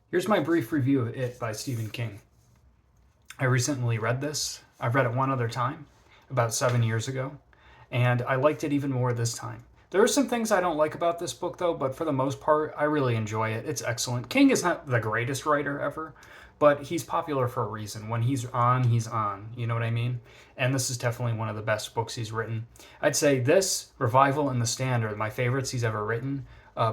Here's my brief review of It by Stephen King. I recently read this. I've read it one other time, about 7 years ago, and I liked it even more this time. There are some things I don't like about this book, though, but for the most part, I really enjoy it. It's excellent. King is not the greatest writer ever, but he's popular for a reason. When he's on, he's on. You know what I mean? And this is definitely one of the best books he's written. I'd say this, Revival, and The Stand are my favorites he's ever written.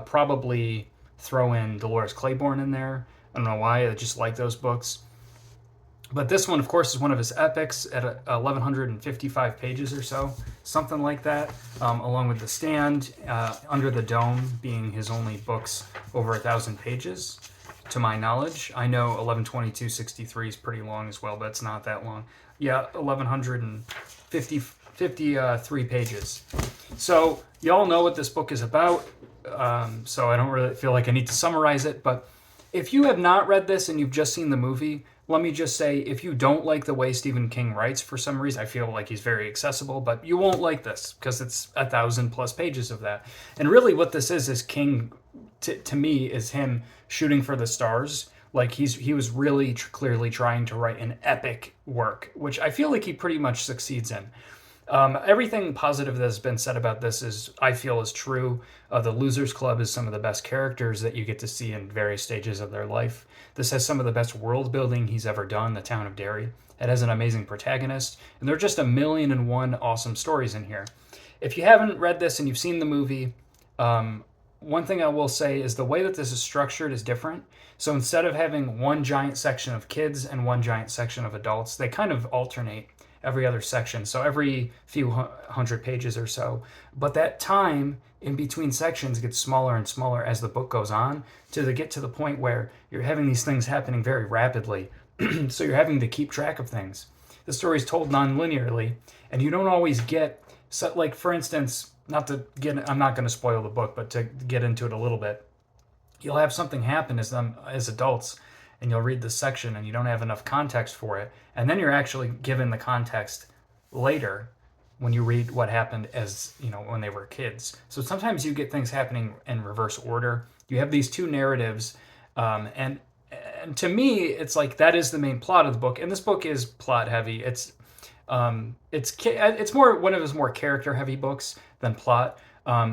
Probably throw in Dolores Claiborne in there. I don't know why, I just like those books. But this one, of course, is one of his epics at 1,155 pages or so, something like that, along with The Stand, Under the Dome being his only books over 1,000 pages, to my knowledge. I know 112263 is pretty long as well, but it's not that long. Yeah, 1,153 pages. So, y'all know what this book is about, so I don't really feel like I need to summarize it, but if you have not read this and you've just seen the movie, let me just say, if you don't like the way Stephen King writes for some reason, I feel like he's very accessible, but you won't like this because it's 1,000+ pages of that. And really what this is King, to me, is him shooting for the stars. Like he was really clearly trying to write an epic work, which I feel like he pretty much succeeds in. Everything positive that has been said about this I feel, is true. The Losers Club is some of the best characters that you get to see in various stages of their life. This has some of the best world building he's ever done, the town of Derry. It has an amazing protagonist, and there are just 1,000,001 awesome stories in here. If you haven't read this and you've seen the movie, one thing I will say is the way that this is structured is different. So instead of having one giant section of kids and one giant section of adults, they kind of alternate every other section, so every few hundred pages or so. But that time in between sections gets smaller and smaller as the book goes on, to get to the point where you're having these things happening very rapidly. So you're having to keep track of things. The story is told non-linearly, and you don't always get, so, like, for instance, I'm not going to spoil the book, but to get into it a little bit, you'll have something happen as adults, and you'll read this section and you don't have enough context for it, and then you're actually given the context later when you read what happened when they were kids. So sometimes you get things happening in reverse order. You have these two narratives, and to me, it's like that is the main plot of the book, and this book is plot heavy. It's more one of his more character heavy books than plot.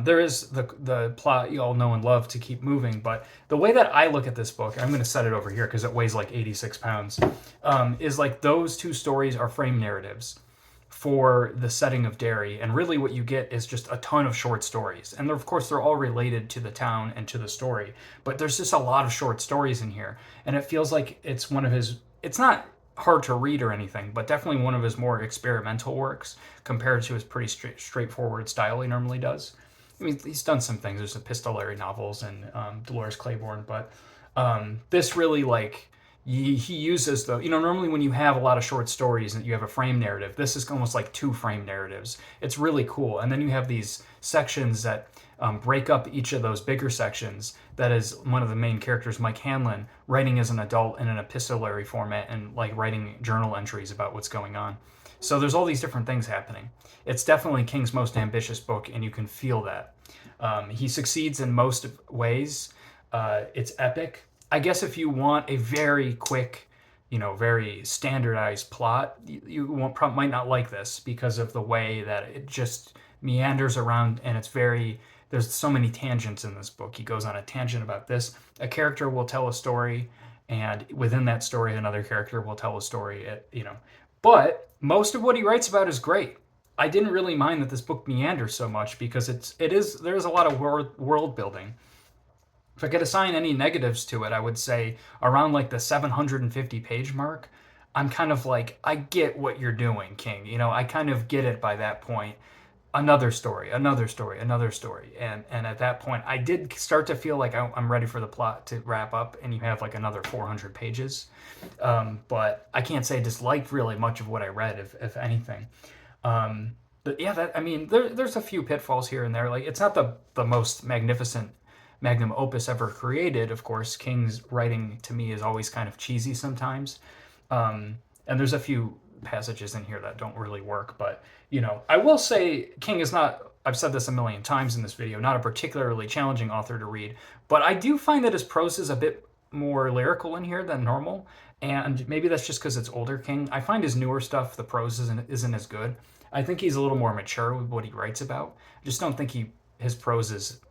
There is the plot you all know and love to keep moving, but the way that I look at this book, I'm going to set it over here because it weighs like 86 pounds, is like those two stories are frame narratives for the setting of Derry, and really what you get is just a ton of short stories. And of course, they're all related to the town and to the story, but there's just a lot of short stories in here, and it feels like it's one of his. It's not hard to read or anything, but definitely one of his more experimental works compared to his pretty straightforward style he normally does. I mean, he's done some things. There's epistolary novels and Dolores Claiborne, but this really, like, he uses normally when you have a lot of short stories and you have a frame narrative, this is almost like two frame narratives. It's really cool. And then you have these sections that break up each of those bigger sections. That is one of the main characters, Mike Hanlon, writing as an adult in an epistolary format and like writing journal entries about what's going on. So there's all these different things happening. It's definitely King's most ambitious book, and you can feel that. He succeeds in most ways. It's epic. I guess if you want a very quick, very standardized plot, you might not like this because of the way that it just meanders around, and there's so many tangents in this book. He goes on a tangent about this. A character will tell a story, and within that story, another character will tell a story. But most of what he writes about is great. I didn't really mind that this book meanders so much because there's a lot of world building. If I could assign any negatives to it, I would say around like the 750 page mark, I'm kind of like, I get what you're doing, King. I kind of get it by that point. Another story, another story, another story. And at that point, I did start to feel like I'm ready for the plot to wrap up, and you have like another 400 pages. But I can't say I disliked really much of what I read, if anything. But yeah, there's a few pitfalls here and there. Like, it's not the most magnificent magnum opus ever created. Of course, King's writing to me is always kind of cheesy sometimes. And there's a few passages in here that don't really work, but I will say King is not, I've said this a million times in this video, not a particularly challenging author to read, but I do find that his prose is a bit more lyrical in here than normal, and maybe that's just because it's older King. I find his newer stuff, the prose isn't as good. I think he's a little more mature with what he writes about. I just don't think his prose is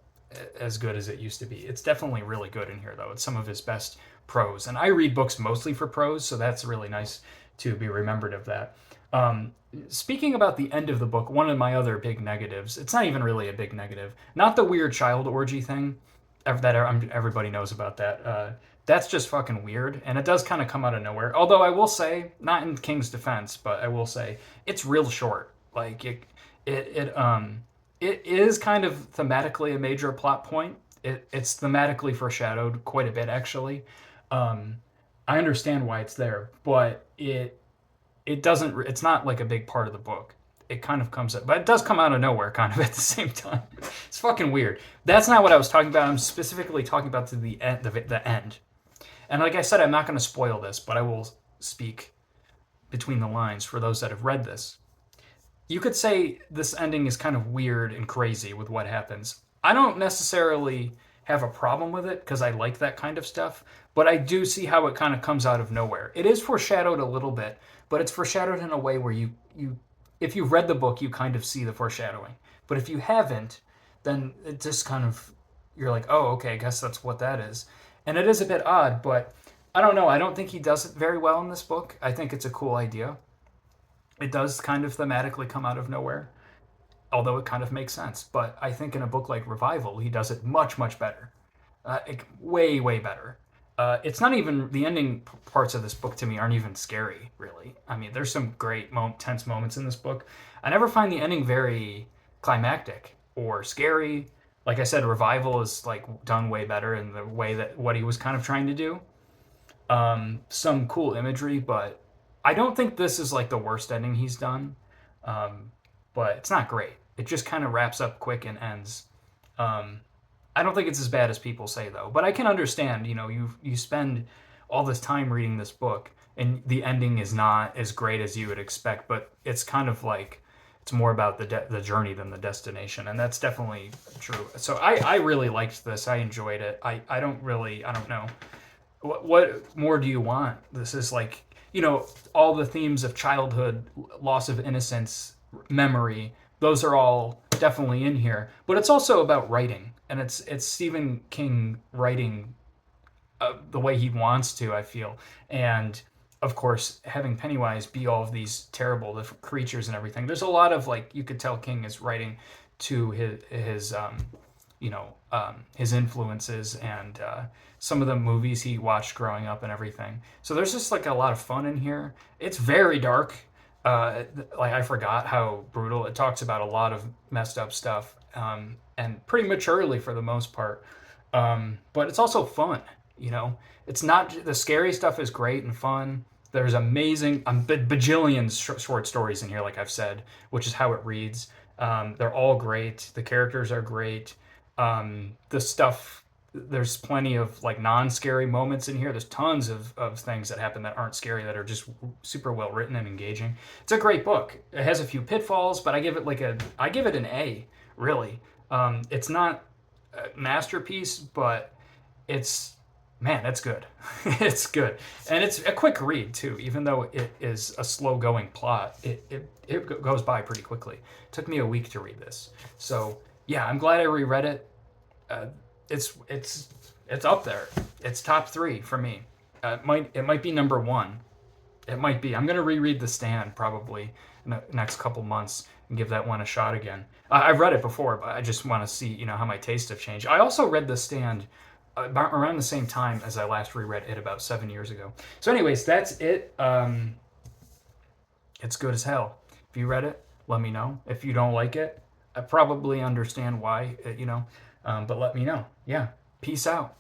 as good as it used to be. It's definitely really good in here, though. It's some of his best prose, and I read books mostly for prose, so that's really nice to be remembered of that. Um, Speaking about the end of the book, one of my other big negatives, it's not even really a big negative, not the weird child orgy thing that everybody knows about that. That's just fucking weird, and it does kind of come out of nowhere. Although I will say, not in King's defense, but I will say it's real short. Like it is kind of thematically a major plot point. It's thematically foreshadowed quite a bit, actually. Um, I understand why it's there, but it doesn't. It's not like a big part of the book. It kind of comes up, but it does come out of nowhere, kind of at the same time. It's fucking weird. That's not what I was talking about. I'm specifically talking about to the end. The end. And like I said, I'm not going to spoil this, but I will speak between the lines for those that have read this. You could say this ending is kind of weird and crazy with what happens. I don't necessarily have a problem with it because I like that kind of stuff, but I do see how it kind of comes out of nowhere. It is foreshadowed a little bit, but it's foreshadowed in a way where you if you've read the book, you kind of see the foreshadowing. But if you haven't, then it just kind of you're like, "Oh, okay, I guess that's what that is." And it is a bit odd, but I don't know. I don't think he does it very well in this book. I think it's a cool idea. It does kind of thematically come out of nowhere, although it kind of makes sense. But I think in a book like Revival, he does it much, much better. Way, way better. It's not even the ending parts of this book to me aren't even scary, really. I mean, there's some great, tense moments in this book. I never find the ending very climactic or scary. Like I said, Revival is like done way better in the way that what he was kind of trying to do. Some cool imagery, but I don't think this is like the worst ending he's done. Um, but it's not great. It just kind of wraps up quick and ends. Um, I don't think it's as bad as people say though. But I can understand. You spend all this time reading this book, and the ending is not as great as you would expect. But it's kind of like it's more about the journey than the destination, and that's definitely true. So I really liked this. I enjoyed it. I don't know. What more do you want? This is like, all the themes of childhood, loss of innocence, memory, those are all definitely in here. But it's also about writing, and it's Stephen King writing the way he wants to, I feel. And of course, having Pennywise be all of these terrible different creatures and everything. There's a lot of like you could tell King is writing to his influences and some of the movies he watched growing up and everything. So there's just like a lot of fun in here. It's very dark. Like I forgot how brutal. It talks about a lot of messed up stuff, and pretty maturely for the most part. But it's also fun. It's not the scary stuff is great and fun. There's amazing bajillions short stories in here, like I've said, which is how it reads. They're all great. The characters are great. The stuff, there's plenty of like non-scary moments in here. There's tons of things that happen that aren't scary that are just super well written and engaging. It's a great book. It has a few pitfalls, but I give it an A, really. It's not a masterpiece, but it's man, it's good. It's good, and it's a quick read too. Even though it is a slow-going plot, it goes by pretty quickly. It took me a week to read this, so yeah, I'm glad I reread it. Uh, it's up there. It's top 3 for me. It might be number 1. It might be. I'm gonna reread The Stand probably in the next couple months and give that one a shot again. I've read it before, but I just want to see how my tastes have changed. I also read The Stand about around the same time as I last reread it about 7 years ago. So, anyways, that's it. It's good as hell. If you read it, let me know. If you don't like it, I probably understand why. But let me know. Yeah. Peace out.